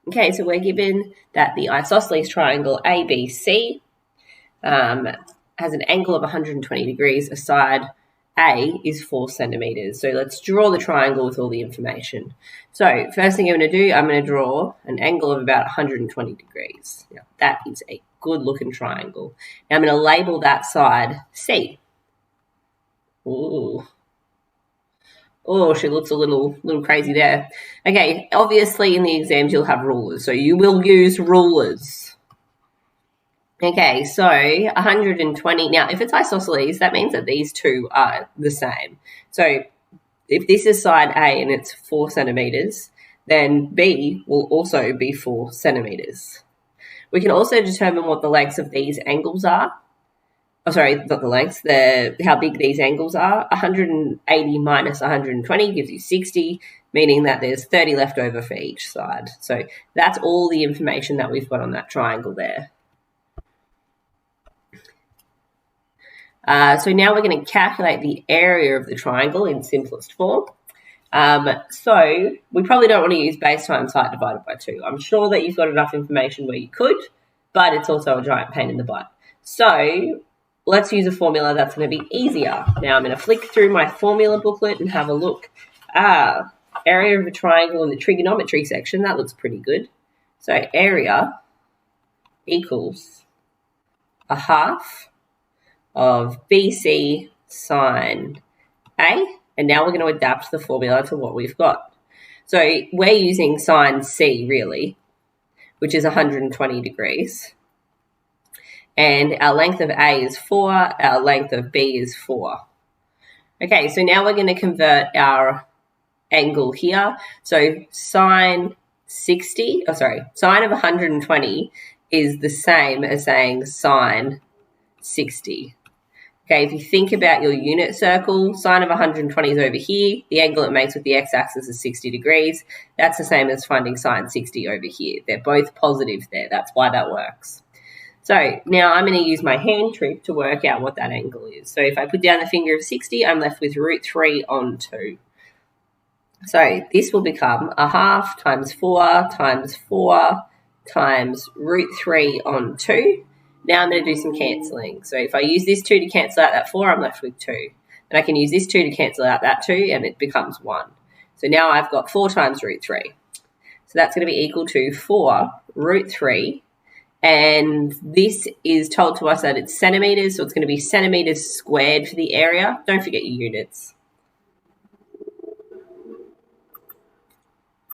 Okay, so we're given that the isosceles triangle ABC has an angle of 120 degrees. A side A is 4 centimetres. So let's draw the triangle with all the information. So first thing I'm going to do, I'm going to draw an angle of about 120 degrees. Now, that is a good looking triangle. Now I'm going to label that side C. Ooh. Oh, she looks a little crazy there. Okay, obviously in the exams you'll have rulers, so you will use rulers. Okay, so 120. Now, if it's isosceles, that means that these two are the same. So if this is side A and it's 4 centimetres, then B will also be 4 centimetres. We can also determine what the lengths of these angles are. Oh, sorry, not the lengths, how big these angles are. 180 minus 120 gives you 60, meaning that there's 30 left over for each side. So that's all the information that we've got on that triangle there. So now we're going to calculate the area of the triangle in simplest form. So we probably don't want to use base times height divided by 2. I'm sure that you've got enough information where you could, but it's also a giant pain in the butt. So let's use a formula that's going to be easier. Now I'm going to flick through my formula booklet and have a look. Area of a triangle in the trigonometry section, that looks pretty good. So area equals a half of BC sine A. And now we're going to adapt the formula to what we've got. So we're using sine C, really, which is 120 degrees. And our length of A is 4, our length of B is 4. Okay, so now we're going to convert our angle here. So sine of 120 is the same as saying sine 60. Okay, if you think about your unit circle, sine of 120 is over here. The angle it makes with the x-axis is 60 degrees. That's the same as finding sine 60 over here. They're both positive there. That's why that works. So now I'm going to use my hand trick to work out what that angle is. So if I put down the finger of 60, I'm left with root 3 on 2. So this will become a half times 4 times 4 times root 3 on 2. Now I'm going to do some cancelling. So if I use this 2 to cancel out that 4, I'm left with 2. And I can use this 2 to cancel out that 2, and it becomes 1. So now I've got 4 times root 3. So that's going to be equal to 4 root 3. And this is told to us that it's centimetres, so it's going to be centimetres squared for the area. Don't forget your units.